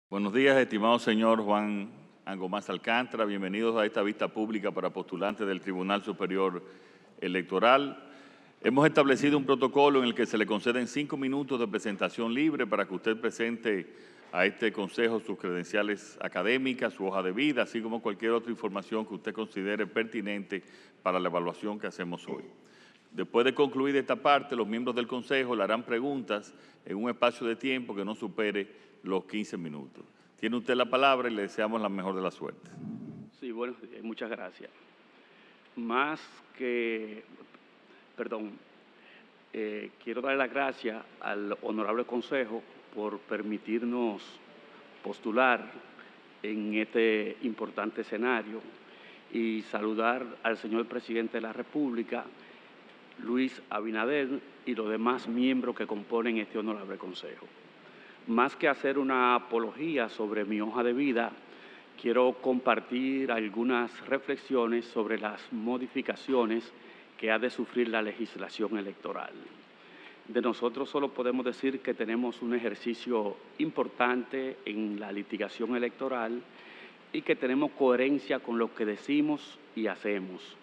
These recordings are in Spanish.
Buenos días, estimado señor Juan Angomás Alcántara. Bienvenidos a esta vista pública para postulantes del Tribunal Superior Electoral. Hemos establecido un protocolo en el que se le conceden 5 minutos de presentación libre para que usted presente a este consejo sus credenciales académicas, su hoja de vida, así como cualquier otra información que usted considere pertinente para la evaluación que hacemos hoy. Después de concluir esta parte, los miembros del Consejo le harán preguntas en un espacio de tiempo que no supere los 15 minutos. Tiene usted la palabra y le deseamos la mejor de las suertes. Sí, buenos días, muchas gracias. Más que, perdón, quiero dar las gracias al Honorable Consejo por permitirnos postular en este importante escenario y saludar al señor Presidente de la República, Luis Abinader, y los demás miembros que componen este Honorable Consejo. Más que hacer una apología sobre mi hoja de vida, quiero compartir algunas reflexiones sobre las modificaciones que ha de sufrir la legislación electoral. De nosotros solo podemos decir que tenemos un ejercicio importante en la litigación electoral y que tenemos coherencia con lo que decimos y hacemos.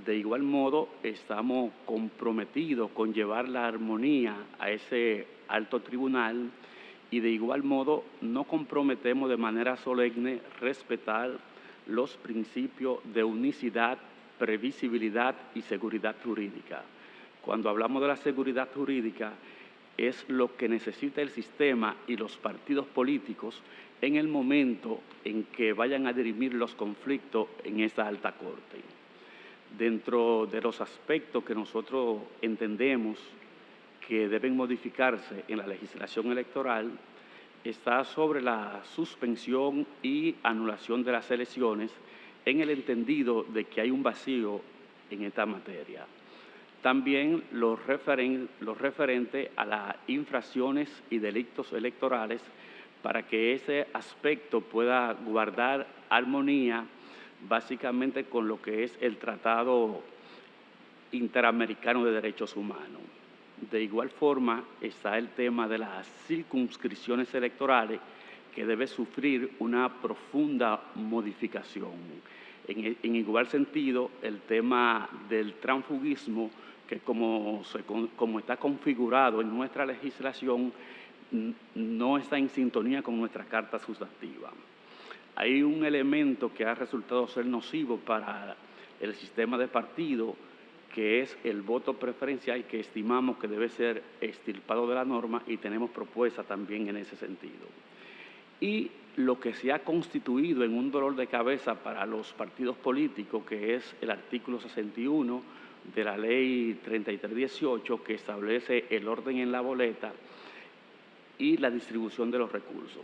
De igual modo, estamos comprometidos con llevar la armonía a ese alto tribunal y de igual modo no comprometemos de manera solemne respetar los principios de unicidad, previsibilidad y seguridad jurídica. Cuando hablamos de la seguridad jurídica, es lo que necesita el sistema y los partidos políticos en el momento en que vayan a dirimir los conflictos en esta alta corte. Dentro de los aspectos que nosotros entendemos que deben modificarse en la legislación electoral está sobre la suspensión y anulación de las elecciones en el entendido de que hay un vacío en esta materia. También lo referente a las infracciones y delitos electorales para que ese aspecto pueda guardar armonía básicamente con lo que es el Tratado Interamericano de Derechos Humanos. De igual forma está el tema de las circunscripciones electorales que debe sufrir una profunda modificación. En igual sentido, el tema del transfugismo, que como está configurado en nuestra legislación, no está en sintonía con nuestra Carta Sustantiva. Hay un elemento que ha resultado ser nocivo para el sistema de partido, que es el voto preferencial, que estimamos que debe ser extirpado de la norma y tenemos propuesta también en ese sentido. Y lo que se ha constituido en un dolor de cabeza para los partidos políticos, que es el artículo 61 de la Ley 3318, que establece el orden en la boleta y la distribución de los recursos.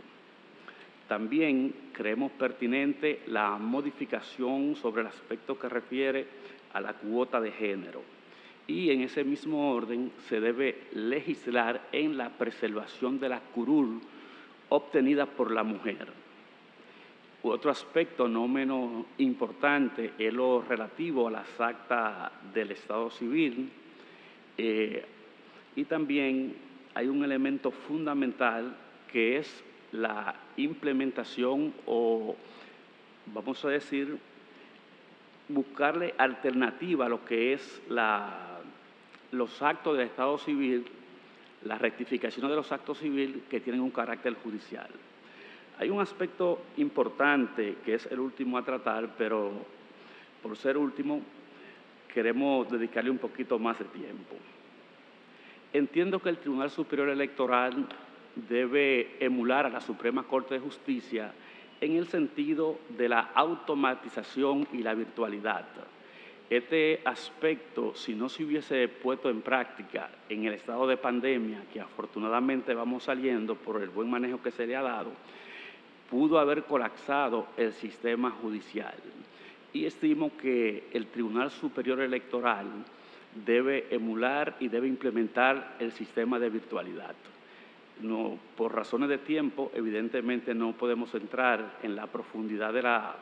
También creemos pertinente la modificación sobre el aspecto que refiere a la cuota de género. Y en ese mismo orden se debe legislar en la preservación de la curul obtenida por la mujer. Otro aspecto no menos importante es lo relativo a las actas del Estado civil y también hay un elemento fundamental que es la implementación o, vamos a decir, buscarle alternativa a lo que es los actos del Estado civil, la rectificación de los actos civiles que tienen un carácter judicial. Hay un aspecto importante que es el último a tratar, pero por ser último queremos dedicarle un poquito más de tiempo. Entiendo que el Tribunal Superior Electoral debe emular a la Suprema Corte de Justicia en el sentido de la automatización y la virtualidad. Este aspecto, si no se hubiese puesto en práctica en el estado de pandemia, que afortunadamente vamos saliendo por el buen manejo que se le ha dado, pudo haber colapsado el sistema judicial. Y estimo que el Tribunal Superior Electoral debe emular y debe implementar el sistema de virtualidad. No, por razones de tiempo, evidentemente no podemos entrar en la profundidad de la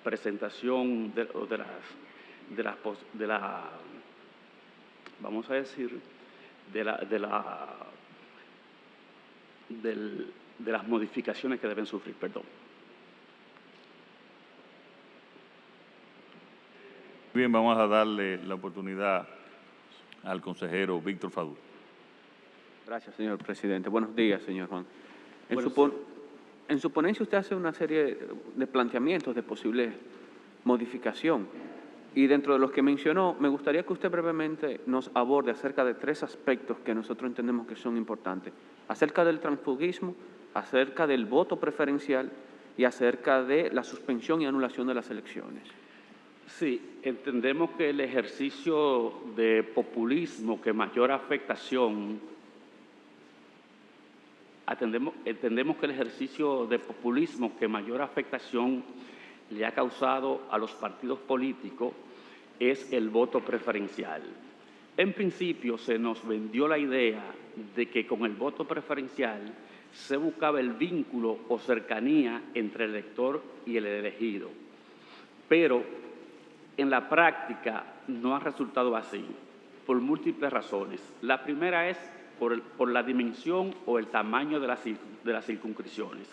presentación vamos a decir, de las modificaciones que deben sufrir. Perdón. Bien, vamos a darle la oportunidad al consejero Víctor Fadul. Gracias, señor presidente. Buenos días, señor Juan. Buenos En su ponencia usted hace una serie de planteamientos de posible modificación y dentro de los que mencionó, me gustaría que usted brevemente nos aborde acerca de 3 aspectos que nosotros entendemos que son importantes. Acerca del transfugismo, acerca del voto preferencial y acerca de la suspensión y anulación de las elecciones. Sí, entendemos que el ejercicio de populismo que mayor afectación, entendemos que el ejercicio de populismo que mayor afectación le ha causado a los partidos políticos es el voto preferencial. En principio se nos vendió la idea de que con el voto preferencial se buscaba el vínculo o cercanía entre el elector y el elegido, pero en la práctica no ha resultado así, por múltiples razones. La primera es por la dimensión o el tamaño de las circunscripciones.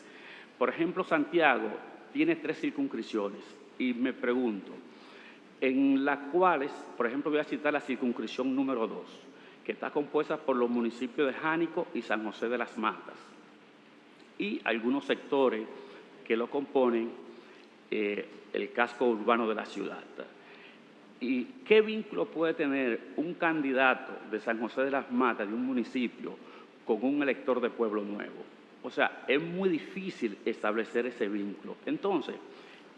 Por ejemplo, Santiago tiene 3 circunscripciones y me pregunto, en las cuales, por ejemplo, voy a citar la circunscripción número 2, que está compuesta por los municipios de Jánico y San José de las Matas, y algunos sectores que lo componen, el casco urbano de la ciudad. ¿Y qué vínculo puede tener un candidato de San José de las Matas, de un municipio, con un elector de Pueblo Nuevo? O sea, es muy difícil establecer ese vínculo. Entonces,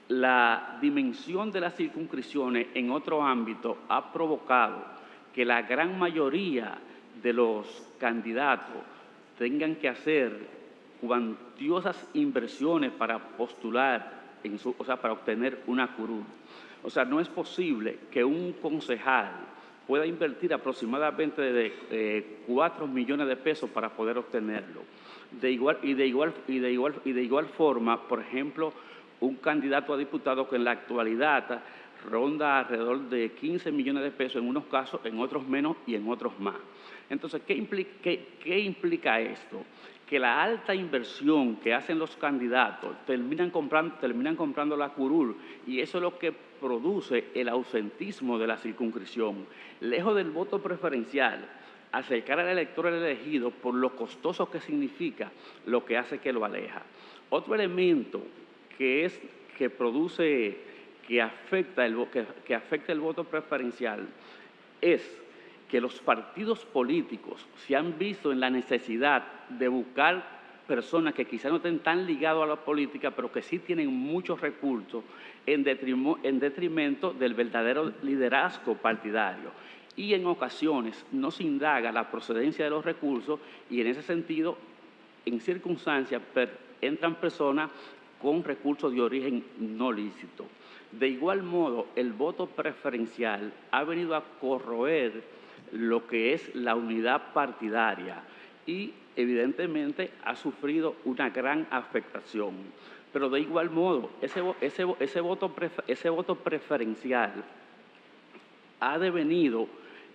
la dimensión de las circunscripciones en otro ámbito ha provocado que la gran mayoría de los candidatos tengan que hacer cuantiosas inversiones para postular, para obtener una curul. O sea, no es posible que un concejal pueda invertir aproximadamente de 4 millones de pesos para poder obtenerlo. De igual forma, por ejemplo, un candidato a diputado que en la actualidad ronda alrededor de 15 millones de pesos en unos casos, en otros menos y en otros más. Entonces, ¿qué implica esto? Que la alta inversión que hacen los candidatos terminan comprando la curul, y eso es lo que produce el ausentismo de la circunscripción. Lejos del voto preferencial, acercar al elector al elegido por lo costoso que significa, lo que hace que lo aleja. Otro elemento que afecta el voto preferencial es que los partidos políticos se han visto en la necesidad de buscar personas que quizás no estén tan ligados a la política, pero que sí tienen muchos recursos, en detrimento del verdadero liderazgo partidario. Y en ocasiones no se indaga la procedencia de los recursos y en ese sentido, en circunstancias, entran personas con recursos de origen no lícito. De igual modo, el voto preferencial ha venido a corroer lo que es la unidad partidaria y evidentemente ha sufrido una gran afectación. Pero de igual modo, ese voto preferencial ha devenido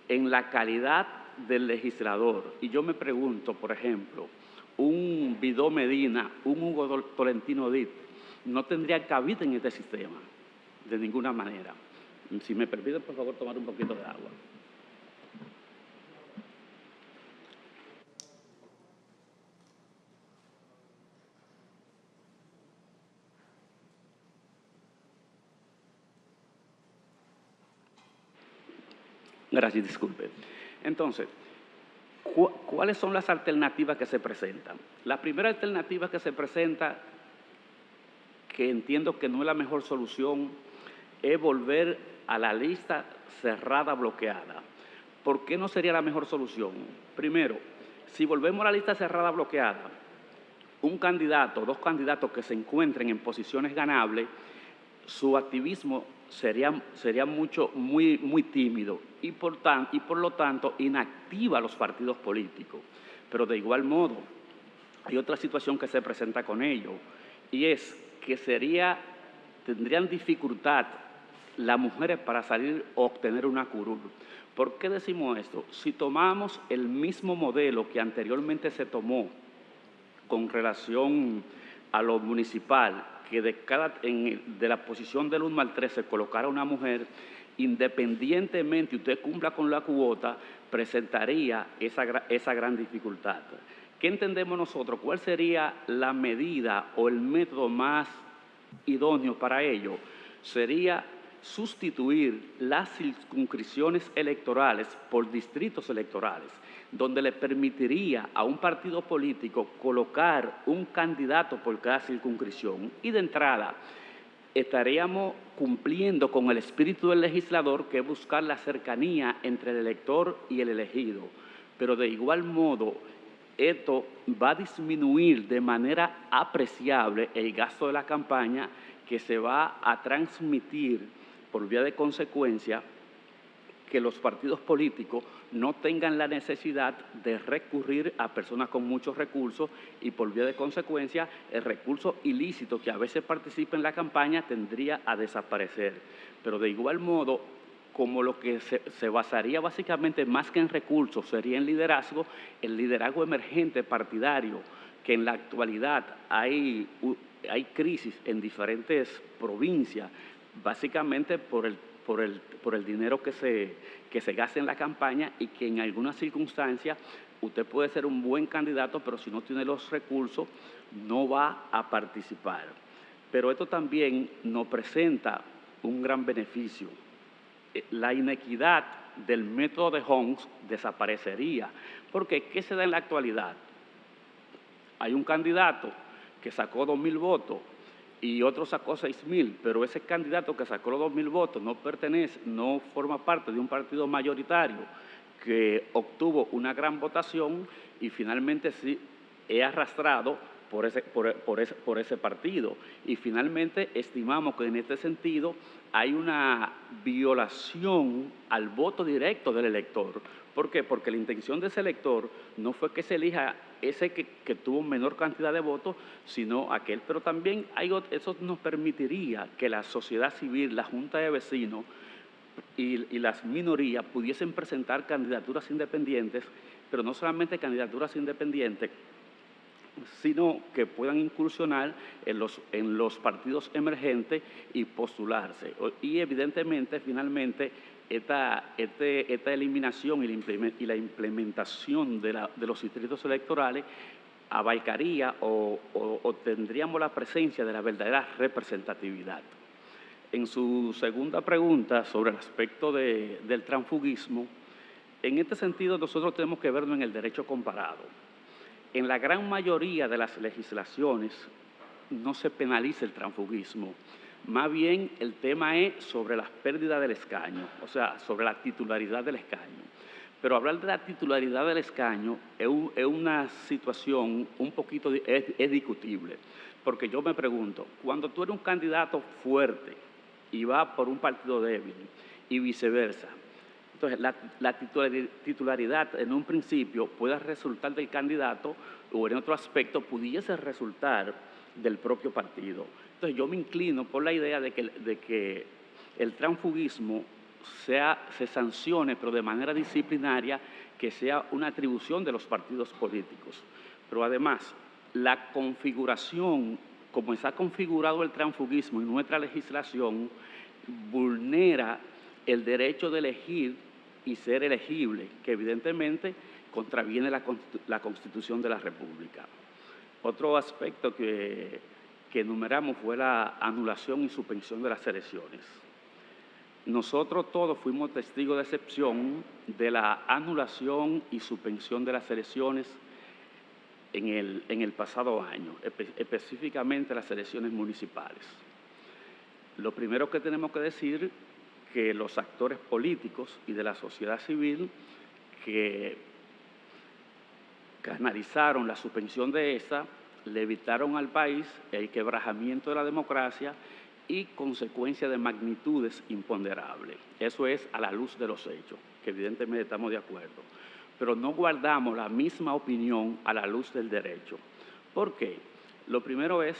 en la calidad del legislador. Y yo me pregunto, por ejemplo, un Vidó Medina, un Hugo Tolentino Dit, no tendría cabida en este sistema, de ninguna manera. Si me permite, por favor, tomar un poquito de agua. Gracias, disculpe. Entonces, ¿cuáles son las alternativas que se presentan? La primera alternativa que se presenta, que entiendo que no es la mejor solución, es volver a la lista cerrada bloqueada. ¿Por qué no sería la mejor solución? Primero, si volvemos a la lista cerrada bloqueada, un candidato, 2 candidatos que se encuentren en posiciones ganables, su activismo sería muy tímido y por lo tanto inactiva a los partidos políticos. Pero de igual modo, hay otra situación que se presenta con ello, y es que tendrían dificultad las mujeres para salir o obtener una curul. ¿Por qué decimos esto? Si tomamos el mismo modelo que anteriormente se tomó con relación a lo municipal, que de la posición del 1 al 3 se colocara una mujer, independientemente usted cumpla con la cuota, presentaría esa gran dificultad. ¿Qué entendemos nosotros? ¿Cuál sería la medida o el método más idóneo para ello? Sería sustituir las circunscripciones electorales por distritos electorales, donde le permitiría a un partido político colocar un candidato por cada circunscripción. Y de entrada, estaríamos cumpliendo con el espíritu del legislador, que es buscar la cercanía entre el elector y el elegido. Pero de igual modo, esto va a disminuir de manera apreciable el gasto de la campaña, que se va a transmitir por vía de consecuencia que los partidos políticos no tengan la necesidad de recurrir a personas con muchos recursos, y por vía de consecuencia el recurso ilícito que a veces participa en la campaña tendría a desaparecer. Pero de igual modo, como lo que se basaría básicamente más que en recursos sería en liderazgo, el liderazgo emergente partidario, que en la actualidad hay crisis en diferentes provincias, básicamente por el dinero que se gasta en la campaña, y que en algunas circunstancias usted puede ser un buen candidato, pero si no tiene los recursos no va a participar. Pero esto también nos presenta un gran beneficio. La inequidad del método de Homs desaparecería, porque ¿qué se da en la actualidad? Hay un candidato que sacó 2.000 votos y otro sacó 6.000, pero ese candidato que sacó los 2.000 votos no forma parte de un partido mayoritario que obtuvo una gran votación, y finalmente sí es arrastrado por ese partido. Y finalmente estimamos que en este sentido hay una violación al voto directo del elector. ¿Por qué? Porque la intención de ese elector no fue que se elija ese que tuvo menor cantidad de votos, sino aquel. Pero también eso nos permitiría que la sociedad civil, la Junta de Vecinos y las minorías pudiesen presentar candidaturas independientes, pero no solamente candidaturas independientes, sino que puedan incursionar en los partidos emergentes y postularse. Y evidentemente, finalmente, esta eliminación y la implementación de los distritos electorales abarcaría o tendríamos la presencia de la verdadera representatividad. En su segunda pregunta sobre el aspecto del transfugismo, en este sentido nosotros tenemos que verlo en el derecho comparado. En la gran mayoría de las legislaciones no se penaliza el transfugismo. Más bien el tema es sobre las pérdidas del escaño, o sea, sobre la titularidad del escaño. Pero hablar de la titularidad del escaño es una situación un poquito es discutible, porque yo me pregunto, cuando tú eres un candidato fuerte y vas por un partido débil y viceversa, entonces, la titularidad en un principio puede resultar del candidato, o en otro aspecto pudiese resultar del propio partido. Entonces, yo me inclino por la idea de que el transfugismo se sancione, pero de manera disciplinaria, que sea una atribución de los partidos políticos. Pero además, la configuración, como está configurado el transfugismo en nuestra legislación, vulnera el derecho de elegir y ser elegible, que evidentemente contraviene la Constitución de la República. Otro aspecto que enumeramos fue la anulación y suspensión de las elecciones. Nosotros todos fuimos testigos de excepción de la anulación y suspensión de las elecciones en el pasado año, específicamente las elecciones municipales. Lo primero que tenemos que decir que los actores políticos y de la sociedad civil que canalizaron la suspensión de esta, le evitaron al país el quebrajamiento de la democracia y consecuencia de magnitudes imponderables. Eso es a la luz de los hechos, que evidentemente estamos de acuerdo. Pero no guardamos la misma opinión a la luz del derecho. ¿Por qué? Lo primero es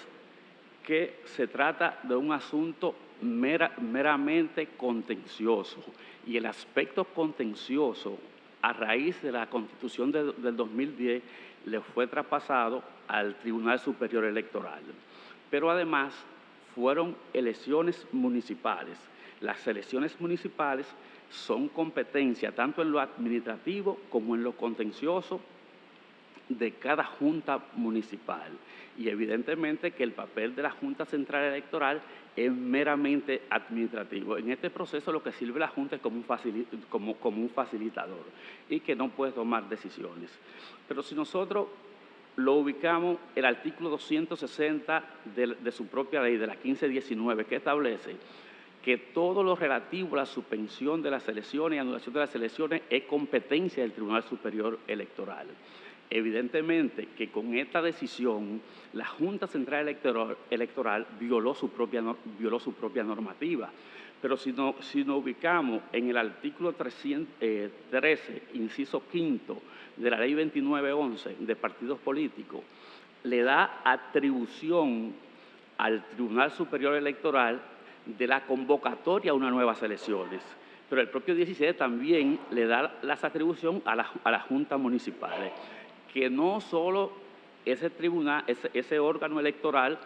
que se trata de un asunto meramente contencioso, y el aspecto contencioso a raíz de la Constitución del 2010 le fue traspasado al Tribunal Superior Electoral. Pero además fueron elecciones municipales. Las elecciones municipales son competencia tanto en lo administrativo como en lo contencioso de cada junta municipal. Y evidentemente que el papel de la Junta Central Electoral es meramente administrativo. En este proceso lo que sirve la Junta es como un facilitador y que no puede tomar decisiones. Pero si nosotros lo ubicamos, el artículo 260 de su propia ley, de la 1519, que establece que todo lo relativo a la suspensión de las elecciones y anulación de las elecciones es competencia del Tribunal Superior Electoral. Evidentemente que con esta decisión la Junta Central Electoral violó su propia normativa. Pero si nos ubicamos en el artículo 13, inciso quinto de la ley 2911 de partidos políticos, le da atribución al Tribunal Superior Electoral de la convocatoria a unas nuevas elecciones. Pero el propio 17 también le da las atribuciones a las juntas municipales, que no solo ese tribunal, ese órgano electoral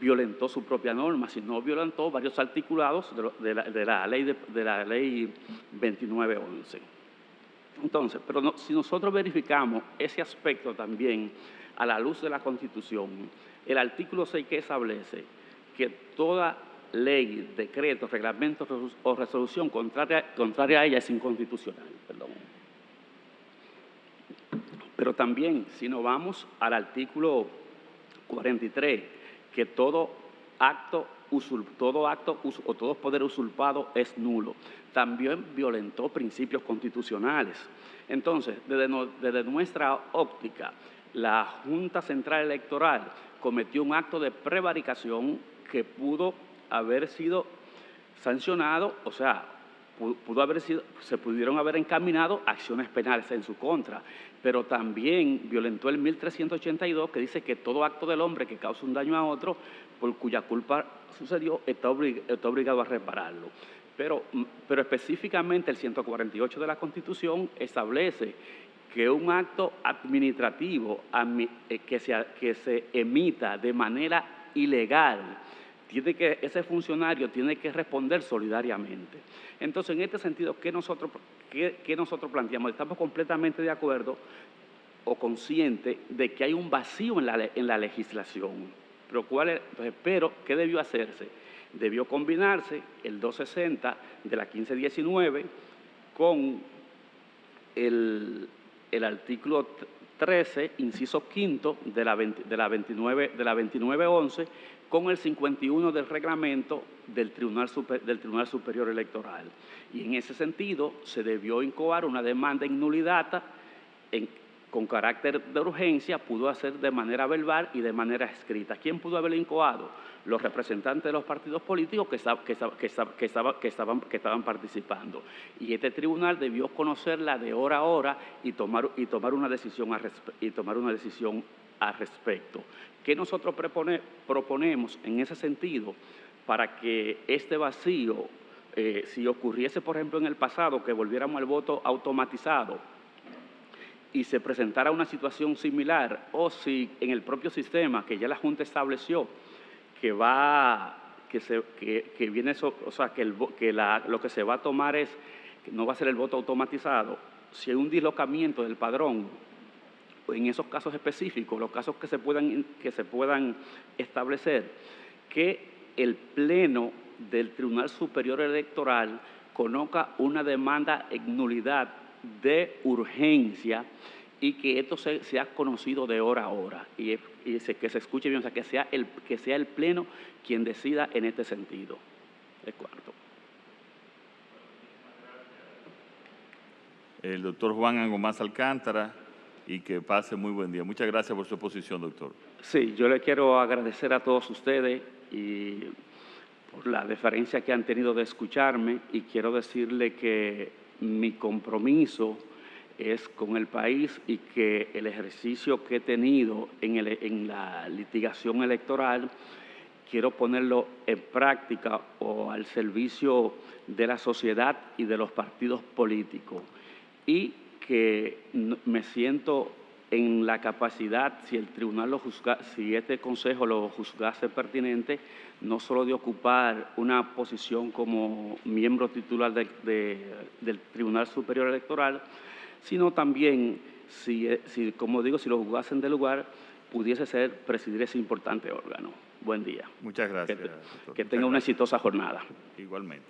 violentó su propia norma, sino violentó varios articulados de la ley 2911. Entonces, pero si nosotros verificamos ese aspecto también a la luz de la Constitución, el artículo 6 que establece que toda ley, decreto, reglamento o resolución contraria a ella es inconstitucional. Pero también, si nos vamos al artículo 43, que todo poder usurpado es nulo, también violentó principios constitucionales. Entonces, desde nuestra óptica, la Junta Central Electoral cometió un acto de prevaricación que pudo haber sido sancionado, o sea, se pudieron haber encaminado acciones penales en su contra, pero también violentó el 1382, que dice que todo acto del hombre que causa un daño a otro, por cuya culpa sucedió, está obligado a repararlo. Pero específicamente el 148 de la Constitución establece que un acto administrativo que se emita de manera ilegal, ese funcionario tiene que responder solidariamente. Entonces, en este sentido, ¿qué nosotros planteamos? Estamos completamente de acuerdo o conscientes de que hay un vacío en la legislación. Pero, ¿qué debió hacerse? Debió combinarse el 260 de la 1519 con el artículo 13, inciso quinto de la 2911, con el 51 del reglamento del Tribunal Superior Electoral. Y en ese sentido se debió incoar una demanda en nulidad con carácter de urgencia, pudo hacer de manera verbal y de manera escrita. ¿Quién pudo haberlo incoado? Los representantes de los partidos políticos que estaban participando. Y este tribunal debió conocerla de hora a hora y tomar una decisión al respecto. ¿Qué nosotros proponemos en ese sentido para que este vacío, si ocurriese, por ejemplo, en el pasado, que volviéramos al voto automatizado y se presentara una situación similar, o si en el propio sistema que ya la Junta estableció lo que se va a tomar no va a ser el voto automatizado, si hay un dislocamiento del padrón, en esos casos específicos, los casos que se puedan establecer, que el Pleno del Tribunal Superior Electoral conozca una demanda en nulidad de urgencia y que esto sea conocido de hora a hora y que se escuche bien, o sea, que sea el Pleno quien decida en este sentido. El cuarto. El doctor Juan Angomás Alcántara, y que pase muy buen día. Muchas gracias por su exposición, doctor. Sí, yo le quiero agradecer a todos ustedes y por la deferencia que han tenido de escucharme, y quiero decirle que mi compromiso es con el país y que el ejercicio que he tenido en la litigación electoral quiero ponerlo en práctica o al servicio de la sociedad y de los partidos políticos, y que me siento en la capacidad, si el tribunal si este consejo lo juzgase pertinente, no solo de ocupar una posición como miembro titular del Tribunal Superior Electoral, sino también, como digo, si lo juzgasen del lugar, pudiese presidir ese importante órgano. Buen día. Muchas gracias, doctor. Que tenga una exitosa jornada. Igualmente.